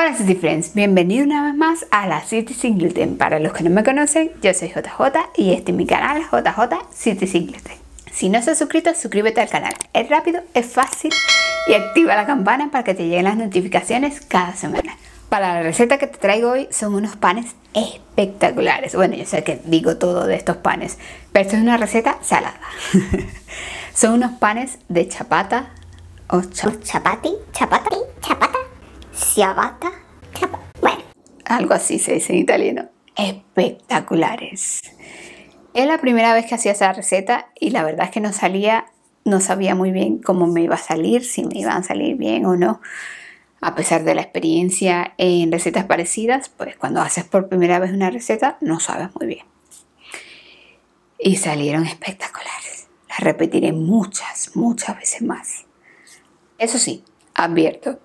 Hola City Friends, bienvenidos una vez más a la City Sin Gluten. Para los que no me conocen, yo soy JJ y este es mi canal JJ City Sin Gluten. Si no estás suscrito, suscríbete al canal. Es rápido, es fácil y activa la campana para que te lleguen las notificaciones cada semana. Para la receta que te traigo hoy son unos panes espectaculares. Bueno, yo sé que digo todo de estos panes, pero esto es una receta salada. Son unos panes de chapata o chapata, ciabatta, bueno, algo así se dice en italiano. Espectaculares. Es la primera vez que hacía esa receta y la verdad es que no sabía muy bien cómo me iba a salir, si me iban a salir bien o no. A pesar de la experiencia en recetas parecidas, pues cuando haces por primera vez una receta no sabes muy bien. Y salieron espectaculares. Las repetiré muchas veces más. Eso sí, advierto,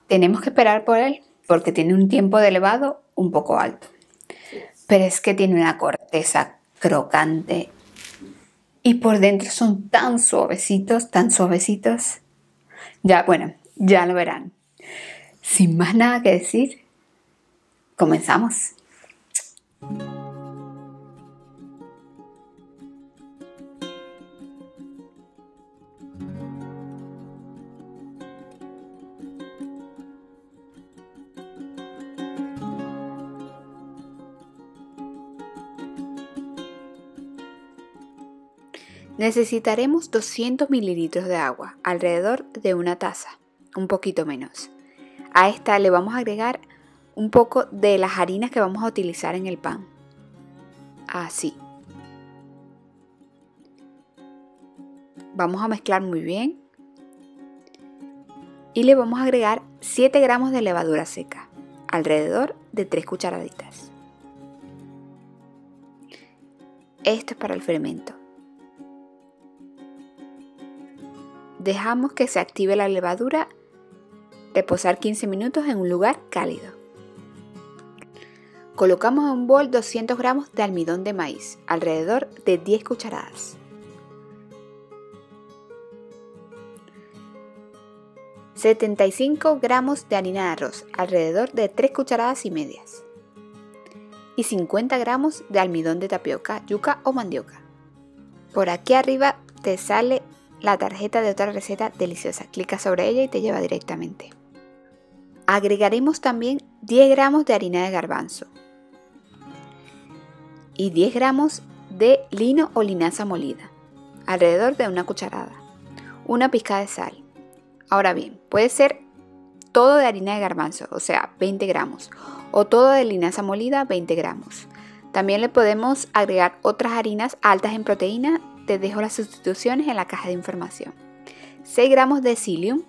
tenemos que esperar por él porque tiene un tiempo de elevado un poco alto. Pero es que tiene una corteza crocante y por dentro son tan suavecitos. Ya lo verán. Sin más nada que decir, comenzamos. Necesitaremos 200 mililitros de agua, alrededor de una taza, un poquito menos. A esta le vamos a agregar un poco de las harinas que vamos a utilizar en el pan. Así. Vamos a mezclar muy bien. Y le vamos a agregar 7 gramos de levadura seca, alrededor de 3 cucharaditas. Esto es para el fermento. Dejamos que se active la levadura, reposar 15 minutos en un lugar cálido. Colocamos en un bol 200 gramos de almidón de maíz, alrededor de 10 cucharadas. 75 gramos de harina de arroz, alrededor de 3 cucharadas y medias. Y 50 gramos de almidón de tapioca, yuca o mandioca. Por aquí arriba te sale la tarjeta de otra receta deliciosa. Clica sobre ella y te lleva directamente. Agregaremos también 10 gramos de harina de garbanzo y 10 gramos de lino o linaza molida, alrededor de una cucharada, una pizca de sal. Ahora bien, puede ser todo de harina de garbanzo, o sea, 20 gramos, o todo de linaza molida, 20 gramos. También le podemos agregar otras harinas altas en proteína. Te dejo las sustituciones en la caja de información. 6 gramos de psyllium,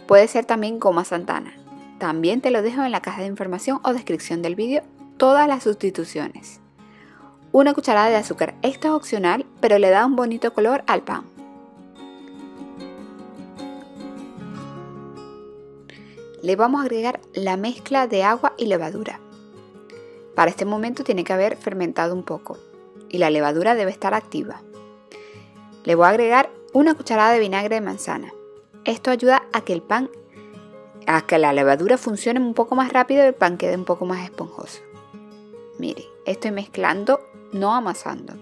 puede ser también goma santana. También te lo dejo en la caja de información o descripción del vídeo todas las sustituciones. Una cucharada de azúcar, esto es opcional, pero le da un bonito color al pan. Le vamos a agregar la mezcla de agua y levadura. Para este momento tiene que haber fermentado un poco y la levadura debe estar activa. Le voy a agregar una cucharada de vinagre de manzana. Esto ayuda a que la levadura funcione un poco más rápido y el pan quede un poco más esponjoso. Mire, estoy mezclando, no amasando.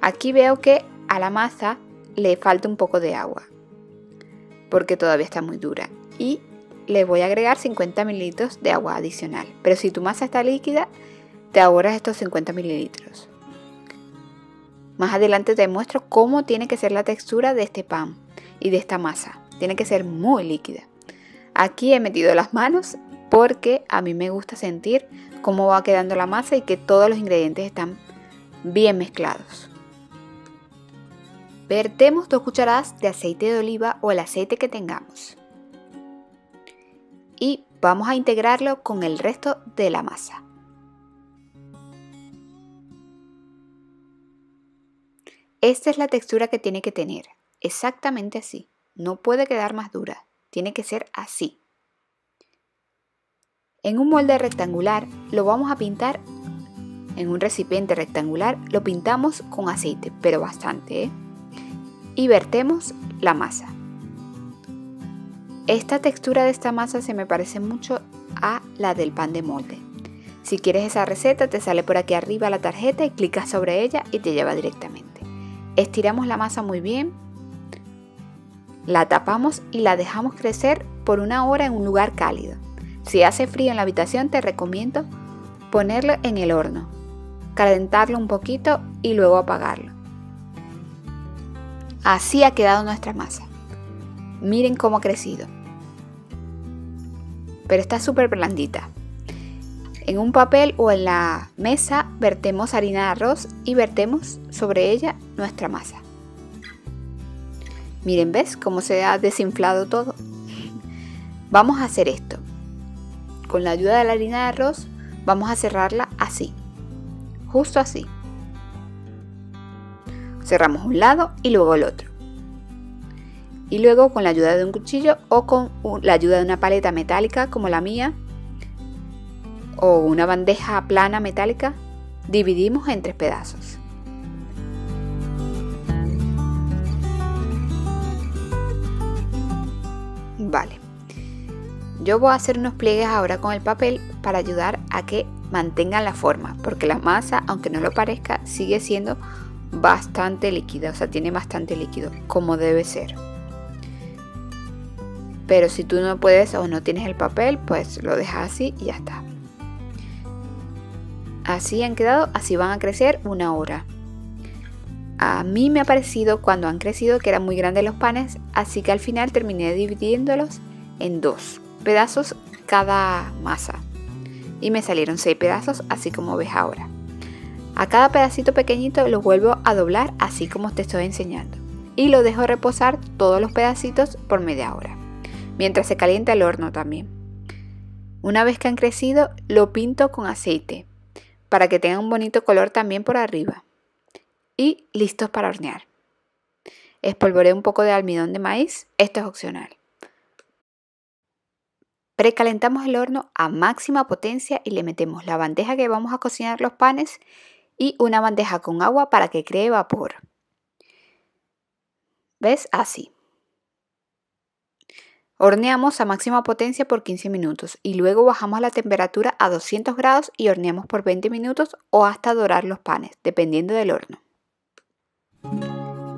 Aquí veo que a la masa le falta un poco de agua, porque todavía está muy dura. Y le voy a agregar 50 mililitros de agua adicional. Pero si tu masa está líquida, te ahorras estos 50 mililitros. Más adelante te muestro cómo tiene que ser la textura de este pan y de esta masa. Tiene que ser muy líquida. Aquí he metido las manos porque a mí me gusta sentir cómo va quedando la masa y que todos los ingredientes están bien mezclados. Vertemos 2 cucharadas de aceite de oliva o el aceite que tengamos. Y vamos a integrarlo con el resto de la masa. Esta es la textura que tiene que tener, exactamente así. No puede quedar más dura, tiene que ser así. En un molde rectangular lo vamos a pintar, en un recipiente rectangular lo pintamos con aceite, pero bastante, Y vertemos la masa. Esta textura de esta masa se me parece mucho a la del pan de molde. Si quieres esa receta, te sale por aquí arriba la tarjeta y clicas sobre ella y te lleva directamente. Estiramos la masa muy bien, la tapamos y la dejamos crecer por 1 hora en un lugar cálido. Si hace frío en la habitación, te recomiendo ponerlo en el horno, calentarlo un poquito y luego apagarlo. Así ha quedado nuestra masa. Miren cómo ha crecido. Pero está súper blandita. En un papel o en la mesa vertemos harina de arroz y vertemos sobre ella nuestra masa. Miren, ¿ves cómo se ha desinflado todo? Vamos a hacer esto. Con la ayuda de la harina de arroz vamos a cerrarla así, justo así. Cerramos un lado y luego el otro. Y luego con la ayuda de un cuchillo o con la ayuda de una paleta metálica como la mía o una bandeja plana metálica, dividimos en 3 pedazos. Vale, yo voy a hacer unos pliegues ahora con el papel para ayudar a que mantengan la forma, porque la masa, aunque no lo parezca, sigue siendo bastante líquida, o sea, tiene bastante líquido, como debe ser. Pero si tú no puedes o no tienes el papel, pues lo dejas así y ya está. Así han quedado, así van a crecer 1 hora. A mí me ha parecido cuando han crecido que eran muy grandes los panes, así que al final terminé dividiéndolos en 2 pedazos cada masa. Y me salieron 6 pedazos, así como ves ahora. A cada pedacito pequeñito lo vuelvo a doblar, así como te estoy enseñando. Y lo dejo reposar todos los pedacitos por media hora, mientras se calienta el horno también. Una vez que han crecido, lo pinto con aceite, para que tengan un bonito color también por arriba. Y listos para hornear. Espolvoreo un poco de almidón de maíz, esto es opcional. Precalentamos el horno a máxima potencia y le metemos la bandeja que vamos a cocinar los panes y una bandeja con agua para que cree vapor. ¿Ves? Así. Horneamos a máxima potencia por 15 minutos y luego bajamos la temperatura a 200 grados y horneamos por 20 minutos o hasta dorar los panes, dependiendo del horno.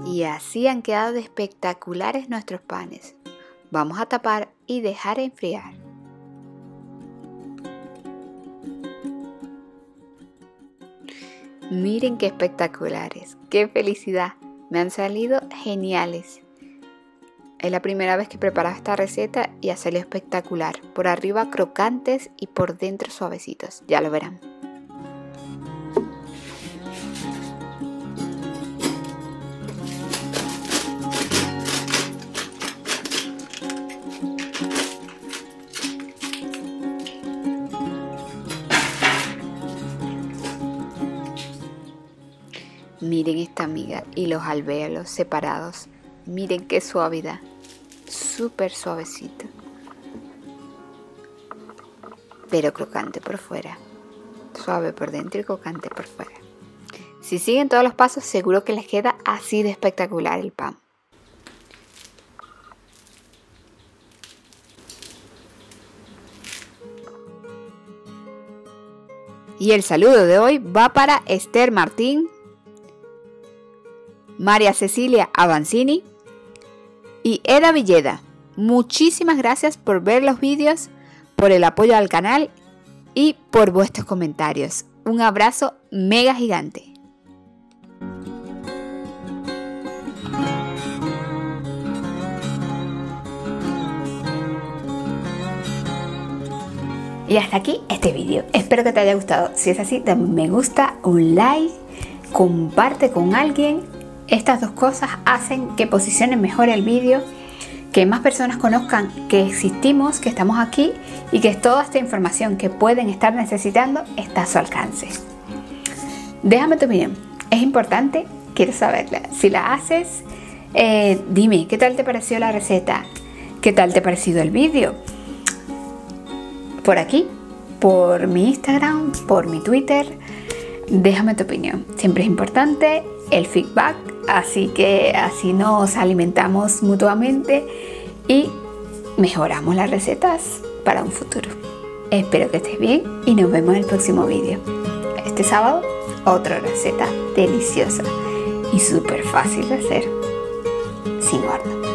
Y así han quedado de espectaculares nuestros panes. Vamos a tapar y dejar enfriar. Miren qué espectaculares, qué felicidad, me han salido geniales. Es la primera vez que preparaba esta receta y ha salido espectacular. Por arriba crocantes y por dentro suavecitos, ya lo verán. Miren esta miga y los alvéolos separados. Miren qué suavidad. Súper suavecito. Pero crocante por fuera. Suave por dentro y crocante por fuera. Si siguen todos los pasos, seguro que les queda así de espectacular el pan. Y el saludo de hoy va para Esther Martín, María Cecilia Avancini y Eda Villeda. Muchísimas gracias por ver los vídeos, por el apoyo al canal y por vuestros comentarios. Un abrazo mega gigante. Y hasta aquí este vídeo. Espero que te haya gustado. Si es así, dame un me gusta, un like, comparte con alguien. Estas 2 cosas hacen que posicionen mejor el vídeo, que más personas conozcan que existimos, que estamos aquí y que toda esta información que pueden estar necesitando está a su alcance. Déjame tu opinión, es importante, quiero saberla. Si la haces, dime, ¿qué tal te pareció la receta? ¿Qué tal te ha parecido el vídeo? Por aquí, por mi Instagram, por mi Twitter, déjame tu opinión. Siempre es importante el feedback, así que así nos alimentamos mutuamente y mejoramos las recetas para un futuro. Espero que estés bien y nos vemos en el próximo vídeo. Este sábado, otra receta deliciosa y súper fácil de hacer, sin horno.